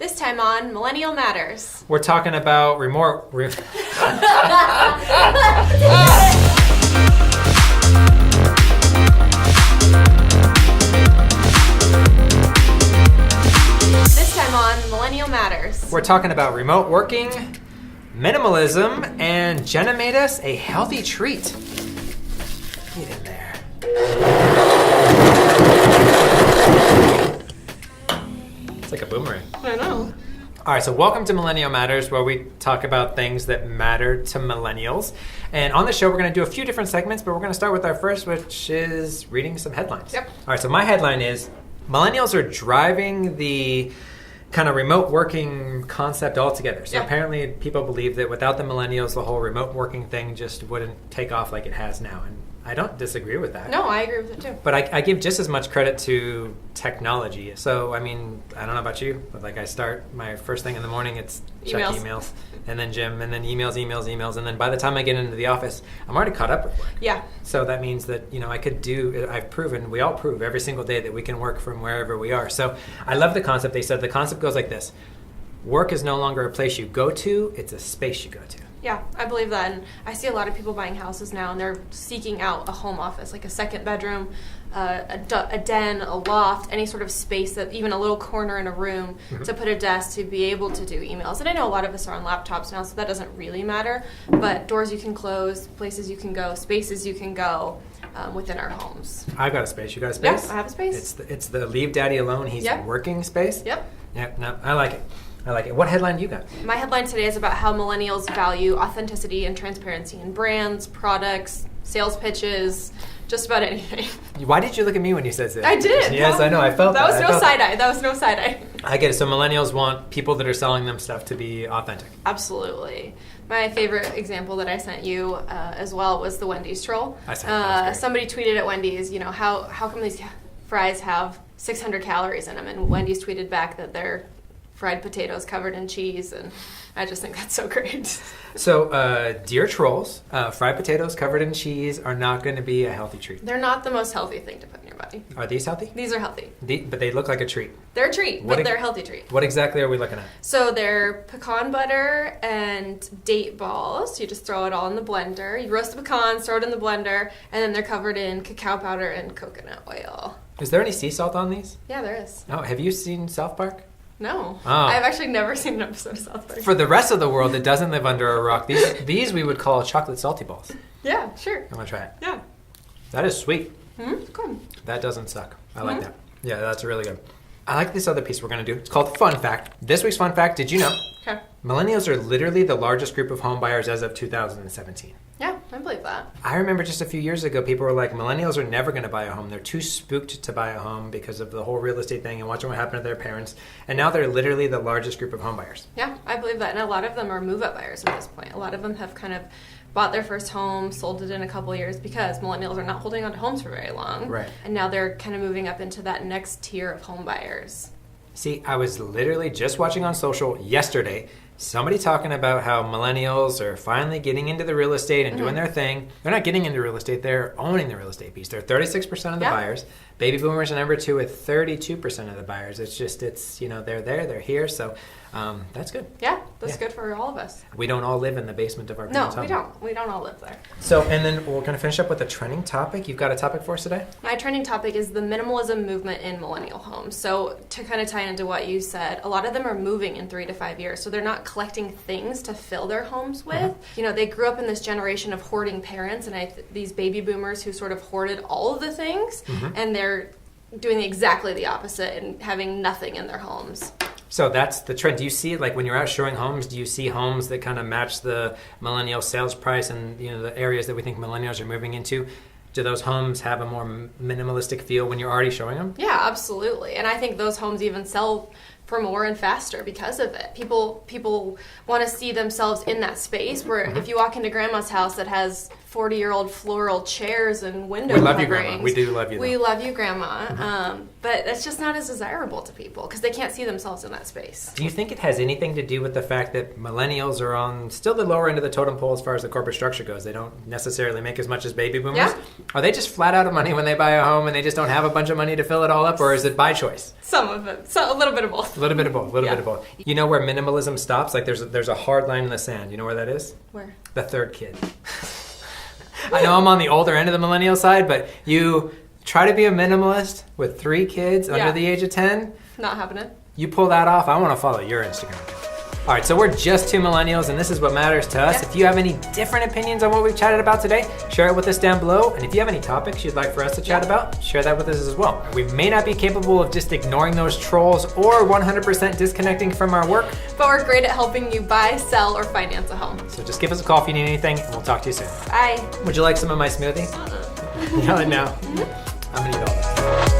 This time on Millennial Matters. We're talking about remote... This time on Millennial Matters. We're talking about remote working, minimalism, and Jenna made us a healthy treat. Get in there. It's like a boomerang. I know. All right, so welcome to Millennial Matters, where we talk about things that matter to millennials. And on the show, we're going to do a few different segments, but we're going to start with our first, which is reading some headlines. Yep. All right, so my headline is, millennials are driving the kind of remote working concept altogether. So apparently people believe that without the millennials, the whole remote working thing just wouldn't take off like it has now. And I don't disagree with that. No, I agree with it too. But I give just as much credit to technology. So, I mean, I don't know about you, but like I start my first thing in the morning, it's check emails, and then gym, and then emails. And then by the time I get into the office, I'm already caught up with work. Yeah. So that means that, I could we all prove every single day that we can work from wherever we are. So I love the concept. They said the concept goes like this. Work is no longer a place you go to, it's a space you go to. Yeah, I believe that. And I see a lot of people buying houses now, and they're seeking out a home office, like a second bedroom, a den, a loft, any sort of space, that even a little corner in a room to put a desk to be able to do emails. And I know a lot of us are on laptops now, so that doesn't really matter. But doors you can close, places you can go, spaces you can go within our homes. I've got a space. You got a space? Yeah, I have a space. It's the leave daddy alone. He's working space. Yep. Yeah, no, I like it. What headline do you got? My headline today is about how millennials value authenticity and transparency in brands, products, sales pitches, just about anything. Why did you look at me when you said that? I did. Yes, I know. I felt that. That was no side eye. That was no side eye. I get it. So millennials want people that are selling them stuff to be authentic. Absolutely. My favorite example that I sent you as well was the Wendy's troll. I said that. Somebody tweeted at Wendy's, how come these fries have 600 calories in them? And Wendy's tweeted back that they're fried potatoes covered in cheese, and I just think that's so great. So, dear trolls, fried potatoes covered in cheese are not going to be a healthy treat. They're not the most healthy thing to put in your body. Are these healthy? These are healthy. But they look like a treat. They're a treat, but they're a healthy treat. What exactly are we looking at? So they're pecan butter and date balls. You just throw it all in the blender. You roast the pecans, throw it in the blender, and then they're covered in cacao powder and coconut oil. Is there any sea salt on these? Yeah, there is. Oh, have you seen South Park? No. Oh. I've actually never seen an episode of South Park. For the rest of the world that doesn't live under a rock, these we would call chocolate salty balls. Yeah, sure. I'm going to try it. Yeah. That is sweet. Good. That doesn't suck. I like that. Yeah, that's really good. I like this other piece we're going to do. It's called Fun Fact. This week's Fun Fact, did you know? Okay. Millennials are literally the largest group of home buyers as of 2017. Yeah, I believe that. I remember just a few years ago, people were like, millennials are never going to buy a home. They're too spooked to buy a home because of the whole real estate thing and watching what happened to their parents. And now they're literally the largest group of home buyers. Yeah, I believe that. And a lot of them are move-up buyers at this point. A lot of them have kind of bought their first home, sold it in a couple years because millennials are not holding on to homes for very long. Right. And now they're kind of moving up into that next tier of home buyers. See, I was literally just watching on social yesterday somebody talking about how millennials are finally getting into the real estate and doing their thing. They're not getting into real estate, they're owning the real estate piece. They're 36% of the buyers. Baby boomers are number 2 with 32% of the buyers. It's they're there, they're here. So that's good. Yeah, that's good for all of us. We don't all live in the basement of our parents' home. No, we don't. We don't all live there. So, and then we're going to finish up with a trending topic. You've got a topic for us today? My trending topic is the minimalism movement in millennial homes. So to kind of tie into what you said, a lot of them are moving in 3 to 5 years. So they're not collecting things to fill their homes with. They grew up in this generation of hoarding parents, and these baby boomers who sort of hoarded all of the things, and they're doing exactly the opposite and having nothing in their homes. So that's the trend. Do you see, like when you're out showing homes, do you see homes that kind of match the millennial sales price and the areas that we think millennials are moving into? Do those homes have a more minimalistic feel when you're already showing them? Yeah, absolutely. And I think those homes even sell for more and faster because of it. People want to see themselves in that space where if you walk into grandma's house that has 40-year-old floral chairs and window We love you, coverings. Grandma. We do love you, though. We love you, Grandma. But that's just not as desirable to people because they can't see themselves in that space. Do you think it has anything to do with the fact that millennials are on still the lower end of the totem pole as far as the corporate structure goes? They don't necessarily make as much as baby boomers. Yeah. Are they just flat out of money when they buy a home and they just don't have a bunch of money to fill it all up, or is it by choice? Some of it. So a little bit of both. A little bit of both. Bit of both. You know where minimalism stops? Like there's a hard line in the sand. You know where that is? Where? The third kid. I know I'm on the older end of the millennial side, but you try to be a minimalist with 3 kids under the age of 10. Not happening. You pull that off, I want to follow your Instagram account. All right, so we're just 2 millennials, and this is what matters to us. Yeah. If you have any different opinions on what we've chatted about today, share it with us down below. And if you have any topics you'd like for us to chat about, share that with us as well. We may not be capable of just ignoring those trolls or 100% disconnecting from our work. But we're great at helping you buy, sell, or finance a home. So just give us a call if you need anything, and we'll talk to you soon. Bye. Would you like some of my smoothie? Yell it now. I'm gonna eat all this.